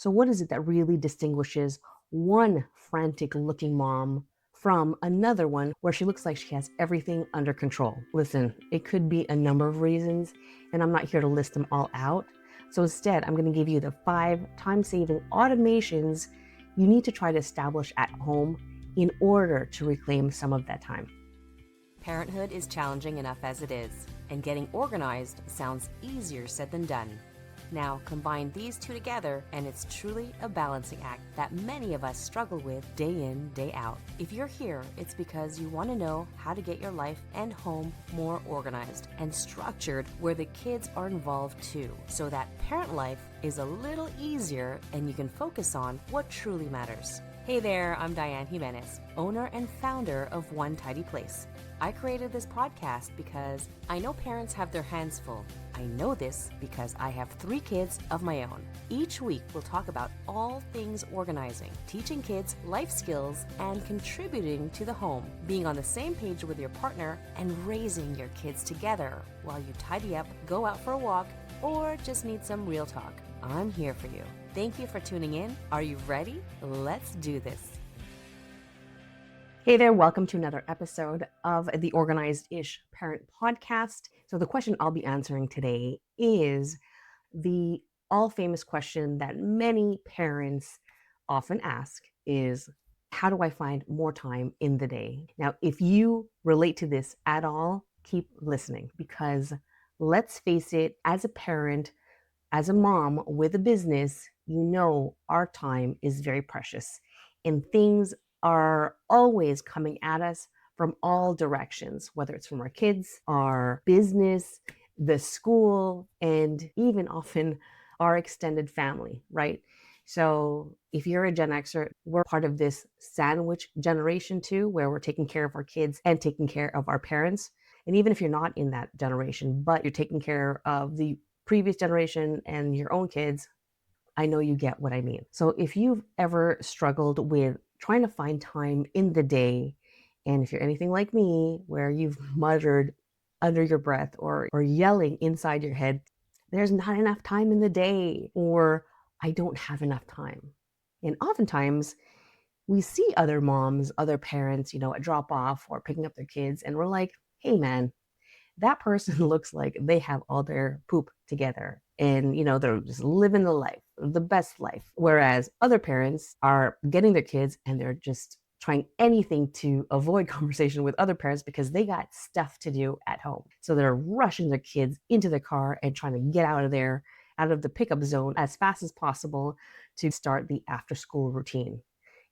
So, what is it that really distinguishes one frantic looking mom from another one where she looks like she has everything under control? Listen, it could be a number of reasons, and I'm not here to list them all out. So, instead, I'm going to give you the 5 time-saving automations you need to try to establish at home in order to reclaim some of that time. Parenthood is challenging enough as it is, and getting organized sounds easier said than done. Now, combine these two together, and it's truly a balancing act that many of us struggle with day in, day out. If you're here, it's because you want to know how to get your life and home more organized and structured where the kids are involved too, so that parent life is a little easier and you can focus on what truly matters. Hey there, I'm Dianne Jimenez, owner and founder of One Tidy Place. I created this podcast because I know parents have their hands full. I know this because I have 3 kids of my own. Each week, we'll talk about all things organizing, teaching kids life skills, and contributing to the home, being on the same page with your partner, and raising your kids together while you tidy up, go out for a walk, or just need some real talk. I'm here for you. Thank you for tuning in. Are you ready? Let's do this. Hey there, welcome to another episode of the Organized-ish Parent Podcast. So the question I'll be answering today is the all-famous question that many parents often ask is, how do I find more time in the day? Now, if you relate to this at all, keep listening, because let's face it, as a parent, as a mom with a business, you know our time is very precious and things are always coming at us from all directions, whether it's from our kids, our business, the school, and even often our extended family, right? So if you're a Gen Xer, we're part of this sandwich generation too, where we're taking care of our kids and taking care of our parents. And even if you're not in that generation, but you're taking care of the previous generation and your own kids, I know you get what I mean. So if you've ever struggled with trying to find time in the day, and if you're anything like me, where you've muttered under your breath or yelling inside your head, there's not enough time in the day, or I don't have enough time. And oftentimes we see other moms, other parents, at drop off or picking up their kids, and we're like, hey man, that person looks like they have all their poop together and they're just living the life, the best life, whereas other parents are getting their kids and they're just trying anything to avoid conversation with other parents because they got stuff to do at home. So they're rushing their kids into the car and trying to get out of there, out of the pickup zone as fast as possible to start the after school routine,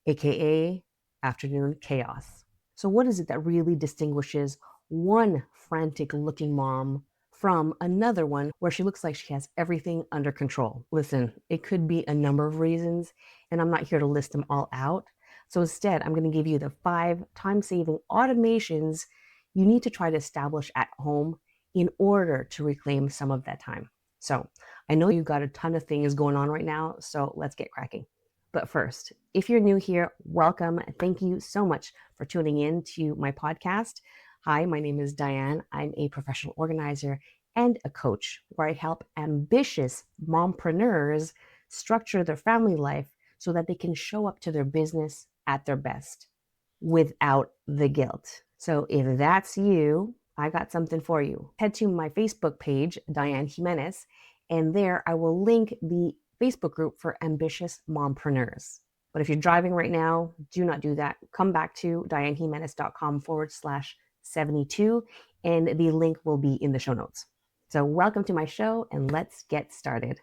aka afternoon chaos. So what is it that really distinguishes one frantic looking mom from another one where she looks like she has everything under control? Listen, it could be a number of reasons, and I'm not here to list them all out. So instead, I'm going to give you the 5 time-saving automations you need to try to establish at home in order to reclaim some of that time. So I know you've got a ton of things going on right now, so let's get cracking. But first, if you're new here, welcome. Thank you so much for tuning in to my podcast. Hi, my name is Dianne. I'm a professional organizer and a coach where I help ambitious mompreneurs structure their family life so that they can show up to their business at their best without the guilt. So if that's you, I got something for you. Head to my Facebook page, Dianne Jimenez, and there I will link the Facebook group for ambitious mompreneurs. But if you're driving right now, do not do that. Come back to diannejimenez.com/72, and the link will be in the show notes. So welcome to my show, and let's get started.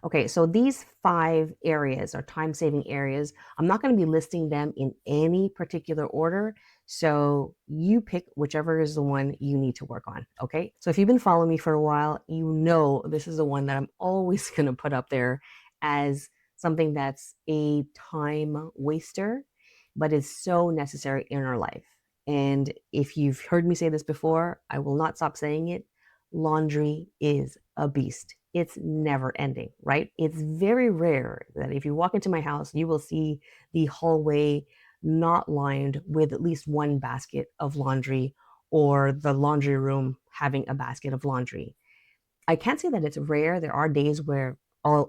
Okay, so these 5 areas are time-saving areas. I'm not going to be listing them in any particular order, so you pick whichever is the one you need to work on, okay? So if you've been following me for a while, you know this is the one that I'm always going to put up there as something that's a time waster, but is so necessary in our life. And if you've heard me say this before, I will not stop saying it. Laundry is a beast. It's never ending, right? It's very rare that if you walk into my house, you will see the hallway not lined with at least one basket of laundry or the laundry room having a basket of laundry. I can't say that it's rare. There are days where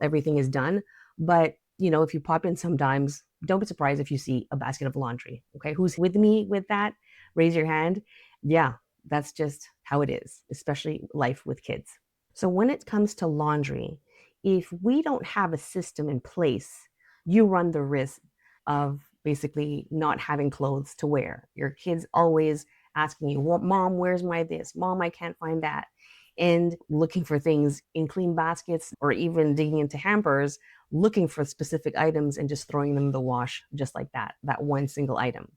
everything is done, but if you pop in sometimes, don't be surprised if you see a basket of laundry. Okay. Who's with me with that? Raise your hand. Yeah, that's just how it is, especially life with kids. So when it comes to laundry, if we don't have a system in place, you run the risk of basically not having clothes to wear. Your kids always asking you, "Well, Mom, where's my this? Mom, I can't find that." And looking for things in clean baskets or even digging into hampers, looking for specific items and just throwing them in the wash just like that one single item.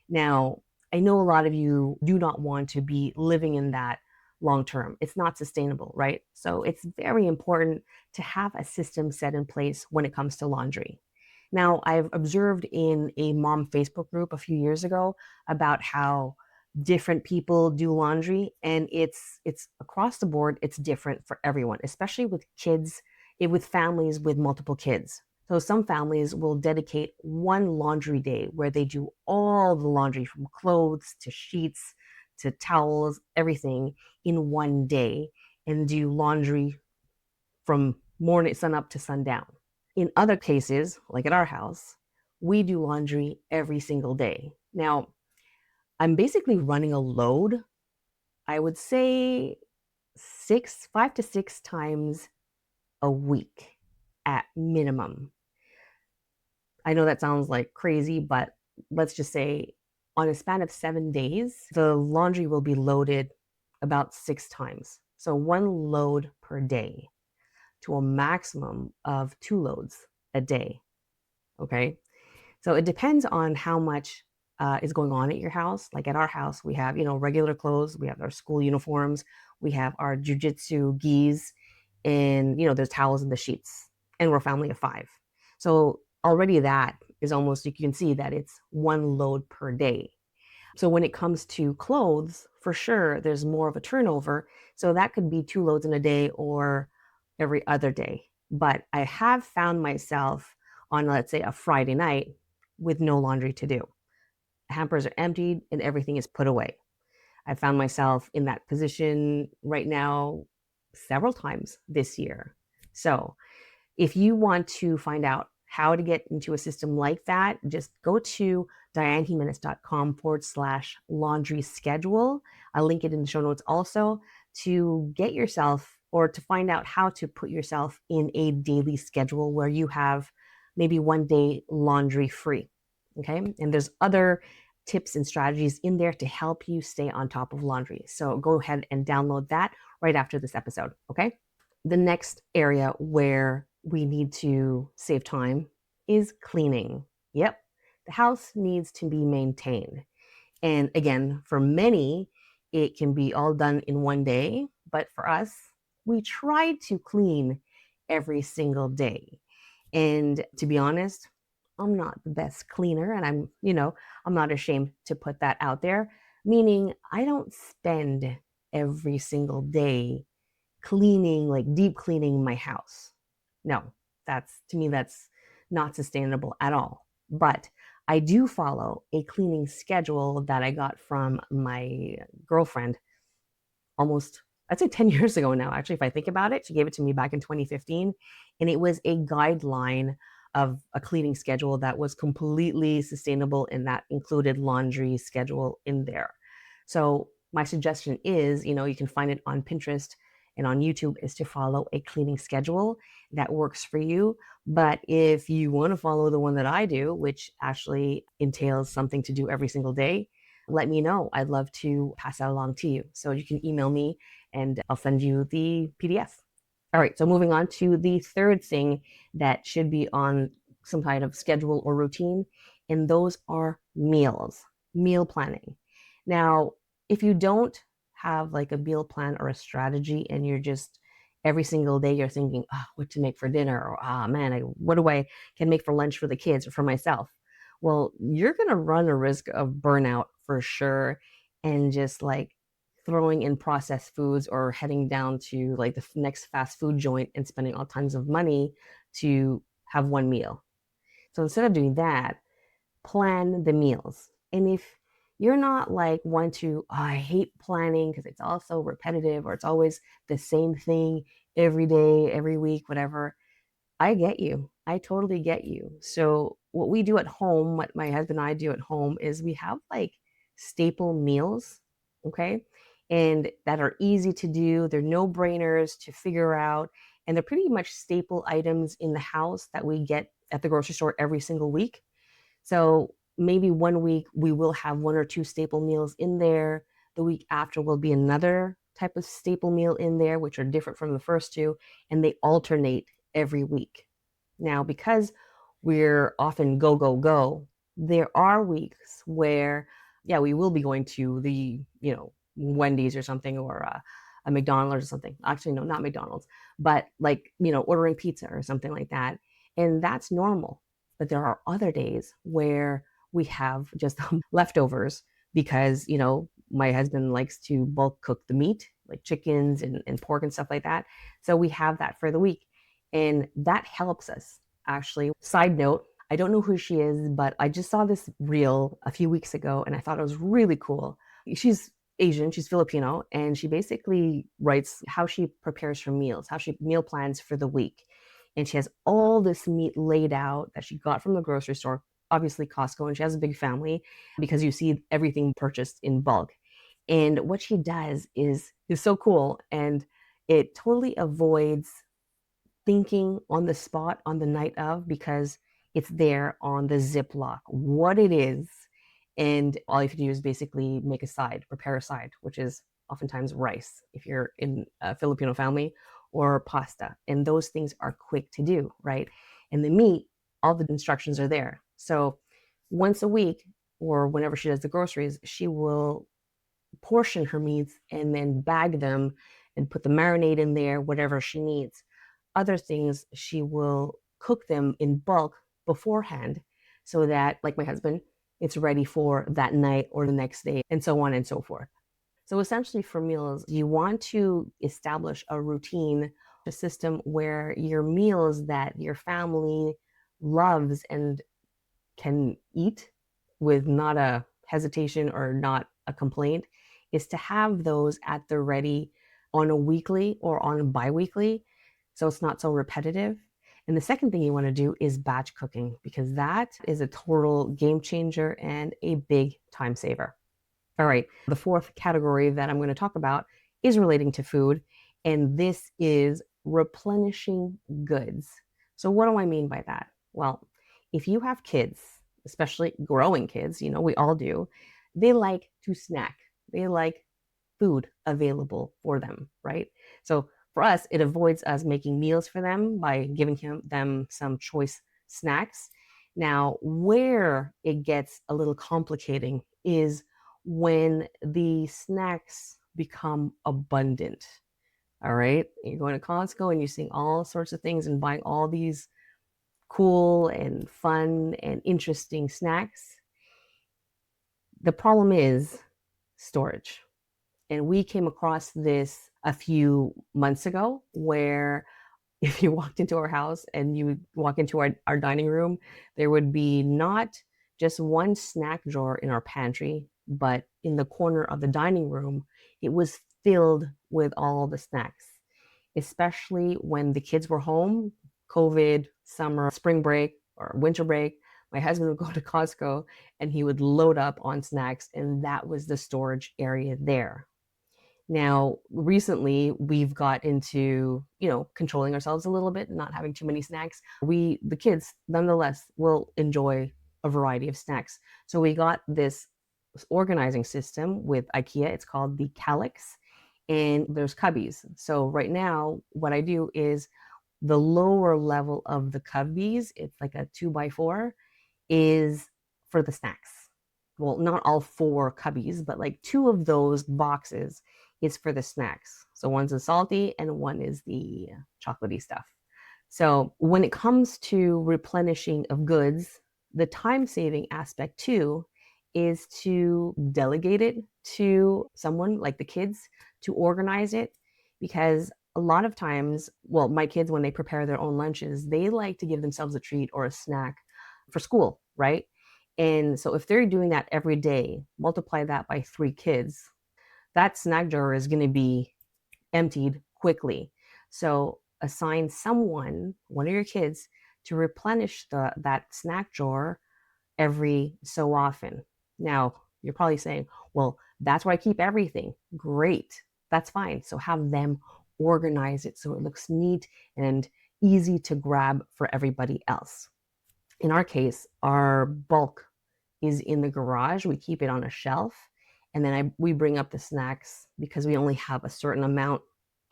Now, I know a lot of you do not want to be living in that long term. It's not sustainable, right? So it's very important to have a system set in place when it comes to laundry. Now, I've observed in a mom Facebook group a few years ago about how different people do laundry, and it's across the board, it's different for everyone, especially with kids, with families with multiple kids. So some families will dedicate one laundry day where they do all the laundry from clothes to sheets to towels, everything in one day, and do laundry from morning sun up to sundown. In other cases, like at our house, we do laundry every single day. Now, I'm basically running a load, I would say 5 to 6 times a week at minimum. I know that sounds like crazy, but let's just say on a span of 7 days, the laundry will be loaded about 6 times. So one load per day to a maximum of 2 loads a day. Okay. So it depends on how much is going on at your house. Like at our house, we have, regular clothes, we have our school uniforms, we have our jujitsu gis, and, there's towels and the sheets. And we're a family of 5. So already that is almost, you can see that it's one load per day. So when it comes to clothes, for sure, there's more of a turnover. So that could be 2 loads in a day or every other day. But I have found myself on, let's say, a Friday night with no laundry to do. Hampers are emptied and everything is put away. I found myself in that position right now several times this year. So if you want to find out how to get into a system like that, just go to diannejimenez.com/laundry schedule. I'll link it in the show notes also to get yourself or to find out how to put yourself in a daily schedule where you have maybe one day laundry free. Okay. And there's other tips and strategies in there to help you stay on top of laundry. So go ahead and download that right after this episode. Okay. The next area where we need to save time is cleaning. Yep, the house needs to be maintained. And again, for many, it can be all done in one day. But for us, we try to clean every single day. And to be honest, I'm not the best cleaner. And I'm not ashamed to put that out there, meaning I don't spend every single day cleaning, like deep cleaning my house. No, to me, that's not sustainable at all. But I do follow a cleaning schedule that I got from my girlfriend almost, I'd say 10 years ago now, actually, if I think about it. She gave it to me back in 2015. And it was a guideline of a cleaning schedule that was completely sustainable and that included laundry schedule in there. So my suggestion is, you can find it on Pinterest and on YouTube, is to follow a cleaning schedule that works for you. But if you want to follow the one that I do, which actually entails something to do every single day, let me know. I'd love to pass that along to you. So you can email me and I'll send you the PDF. All right, so moving on to the third thing that should be on some kind of schedule or routine, and those are meals, meal planning. Now, if you don't have like a meal plan or a strategy and you're just every single day you're thinking, oh, what to make for dinner, or man, what do I can make for lunch for the kids or for myself? Well, you're going to run a risk of burnout for sure, and just like throwing in processed foods or heading down to like the next fast food joint and spending all tons of money to have one meal. So instead of doing that, plan the meals. And if you're not like one to, oh, I hate planning because it's all so repetitive or it's always the same thing every day, every week, whatever, I get you. I totally get you. So, what we do at home, what my husband and I do at home is we have like staple meals, okay? And that are easy to do. They're no brainers to figure out. And they're pretty much staple items in the house that we get at the grocery store every single week. So maybe one week we will have one or two staple meals in there. The week after will be another type of staple meal in there, which are different from the first two, and they alternate every week. Now, because we're often go, go, go, there are weeks where, yeah, we will be going to the, Wendy's or something, or a McDonald's or something. Actually, no, not McDonald's, but like, ordering pizza or something like that. And that's normal. But there are other days where we have just leftovers because, my husband likes to bulk cook the meat, like chickens and pork and stuff like that. So we have that for the week. And that helps us actually. Side note, I don't know who she is, but I just saw this reel a few weeks ago and I thought it was really cool. She's Asian, she's Filipino, and she basically writes how she prepares her meals, how she meal plans for the week. And she has all this meat laid out that she got from the grocery store, obviously Costco, and she has a big family because you see everything purchased in bulk. And what she does is so cool, and it totally avoids thinking on the spot on the night of because it's there on the Ziploc, what it is. And all you have to do is basically make a side, prepare a side, which is oftentimes rice if you're in a Filipino family, or pasta. And those things are quick to do, right? And the meat, all the instructions are there. So once a week, or whenever she does the groceries, she will portion her meats and then bag them and put the marinade in there, whatever she needs. Other things, she will cook them in bulk beforehand so that, like my husband, it's ready for that night or the next day, and so on and so forth. So essentially, for meals, you want to establish a routine, a system where your meals that your family loves and can eat with not a hesitation or not a complaint, is to have those at the ready on a weekly or on a bi-weekly, so it's not so repetitive. And the second thing you want to do is batch cooking, because that is a total game changer and a big time saver. All right, the fourth category that I'm going to talk about is relating to food, and this is replenishing goods. So what do I mean by that? Well, if you have kids, especially growing kids, we all do, they like to snack. They like food available for them, right? So for us, it avoids us making meals for them by giving them some choice snacks. Now, where it gets a little complicating is when the snacks become abundant. All right. You're going to Costco and you're seeing all sorts of things and buying all these cool and fun and interesting snacks. The problem is storage. And we came across this a few months ago where if you walked into our house and you walk into our dining room, there would be not just one snack drawer in our pantry, but in the corner of the dining room, it was filled with all the snacks, especially when the kids were home, COVID, summer, spring break, or winter break. My husband would go to Costco and he would load up on snacks, and that was the storage area there. Now, recently, we've got into, controlling ourselves a little bit, not having too many snacks. The kids, nonetheless, will enjoy a variety of snacks. So we got this organizing system with IKEA. It's called the Kallax, and there's cubbies. So right now, what I do is the lower level of the cubbies, it's like a 2x4, is for the snacks. Well, not all four cubbies, but like two of those boxes is for the snacks. So one's the salty and one is the chocolatey stuff. So when it comes to replenishing of goods, the time saving aspect too is to delegate it to someone like the kids to organize it, because a lot of times, well, my kids, when they prepare their own lunches, they like to give themselves a treat or a snack for school, right? And so if they're doing that every day, multiply that by 3 kids, that snack drawer is going to be emptied quickly. So assign someone, one of your kids, to replenish that snack drawer every so often. Now, you're probably saying, well, that's where I keep everything. Great. That's fine. So have them organize it so it looks neat and easy to grab for everybody else. In our case, our bulk is in the garage. We keep it on a shelf. And then we bring up the snacks because we only have a certain amount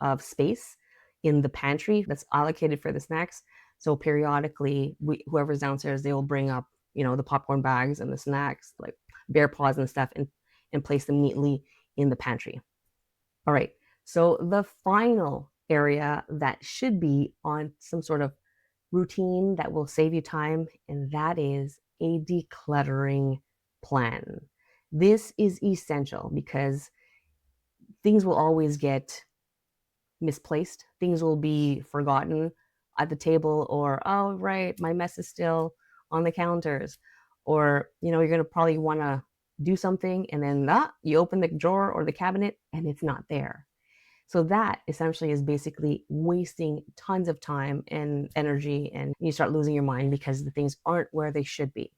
of space in the pantry that's allocated for the snacks. So periodically, whoever's downstairs, they will bring up, the popcorn bags and the snacks, like bear paws and stuff, and place them neatly in the pantry. All right. So the final area that should be on some sort of routine that will save you time, and that is a decluttering plan. This is essential because things will always get misplaced. Things will be forgotten at the table, or, oh, right, my mess is still on the counters. Or, you're going to probably want to do something and then you open the drawer or the cabinet and it's not there. So that essentially is basically wasting tons of time and energy, and you start losing your mind because the things aren't where they should be.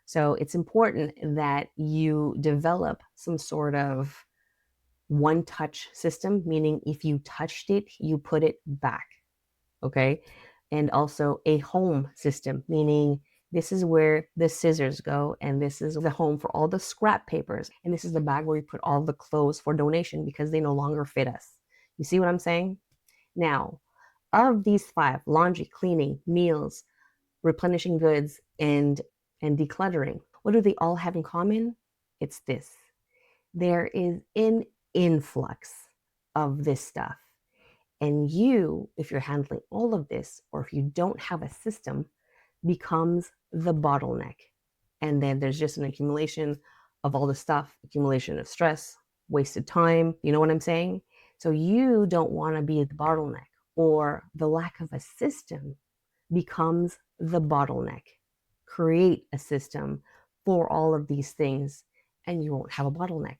So it's important that you develop some sort of one touch system, meaning if you touched it, you put it back. Okay. And also a home system, meaning this is where the scissors go, and this is the home for all the scrap papers, and this is the bag where we put all the clothes for donation because they no longer fit us. You see what I'm saying? Now, of these 5, laundry, cleaning, meals, replenishing goods, and decluttering, what do they all have in common? It's this. There is an influx of this stuff. And you, if you're handling all of this, or if you don't have a system, becomes the bottleneck. And then there's just an accumulation of all the stuff, accumulation of stress, wasted time. You know what I'm saying? So you don't want to be the bottleneck, or the lack of a system becomes the bottleneck. Create a system for all of these things and you won't have a bottleneck.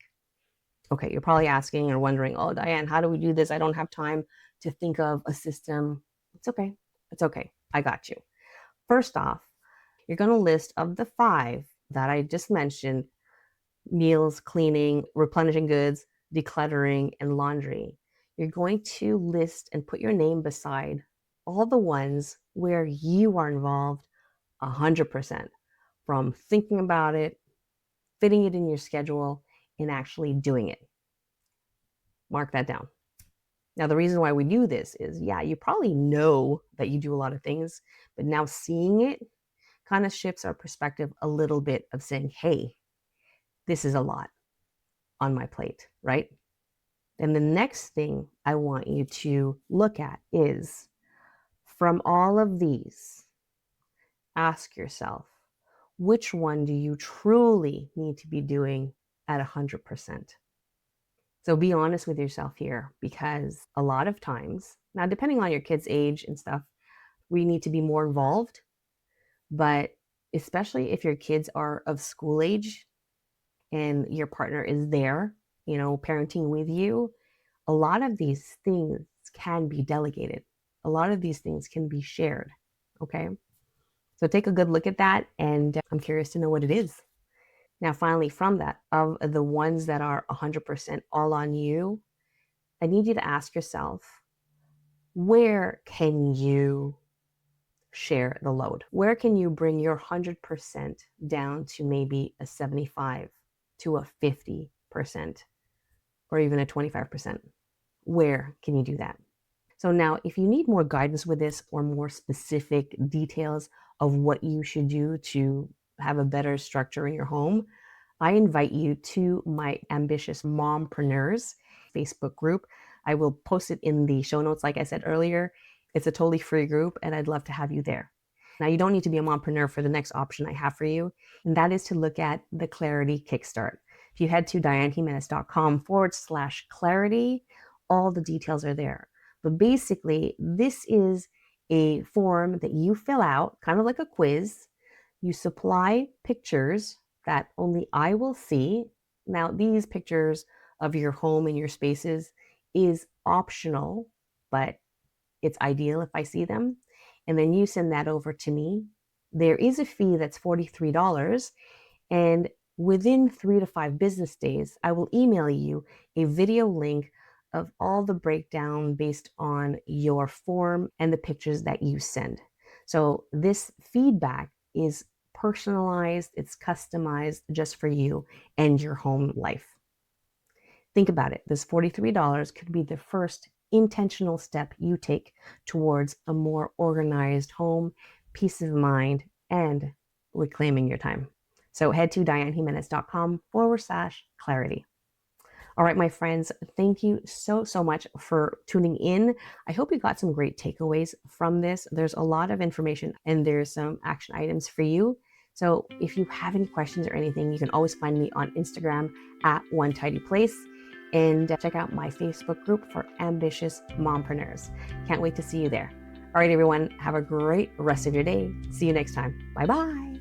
Okay, you're probably asking or wondering, oh, Dianne, how do we do this? I don't have time to think of a system. It's okay. It's okay. I got you. First off, you're going to list of the 5 that I just mentioned: meals, cleaning, replenishing goods, decluttering, and laundry. You're going to list and put your name beside all the ones where you are involved 100%, from thinking about it, fitting it in your schedule, and actually doing it. Mark that down. Now, the reason why we do this is, yeah, you probably know that you do a lot of things, but now seeing it kind of shifts our perspective a little bit of saying, hey, this is a lot on my plate, right? And the next thing I want you to look at is, from all of these, ask yourself, which one do you truly need to be doing at 100%? So be honest with yourself here, because a lot of times, now depending on your kid's age and stuff, we need to be more involved. But especially if your kids are of school age and your partner is there, parenting with you, a lot of these things can be delegated. A lot of these things can be shared. Okay. So take a good look at that, and I'm curious to know what it is. Now, finally, from that, of the ones that are 100% all on you, I need you to ask yourself, where can you share the load? Where can you bring your 100% down to maybe a 75, to a 50%, or even a 25%? Where can you do that? So now, if you need more guidance with this, or more specific details of what you should do to have a better structure in your home, I invite you to my Ambitious Mompreneurs Facebook group. I will post it in the show notes, like I said earlier. It's a totally free group, and I'd love to have you there. Now, you don't need to be a mompreneur for the next option I have for you, and that is to look at the Clarity Kickstart. If you head to diannejimenez.com/clarity, all the details are there. But basically, this is a form that you fill out, kind of like a quiz. You supply pictures that only I will see. Now, these pictures of your home and your spaces is optional, but it's ideal if I see them, and then you send that over to me. There is a fee that's $43, and within 3 to 5 business days, I will email you a video link of all the breakdown based on your form and the pictures that you send. So this feedback is personalized, it's customized just for you and your home life. Think about it. This $43 could be the first intentional step you take towards a more organized home, peace of mind, and reclaiming your time. So head to diannejimenez.com/clarity. All right, my friends, thank you so much for tuning in. I hope you got some great takeaways from this. There's a lot of information and there's some action items for you. So if you have any questions or anything, you can always find me on Instagram at One Tidy Place, and check out my Facebook group for ambitious mompreneurs. Can't wait to see you there. All right, everyone, have a great rest of your day. See you next time. Bye-bye.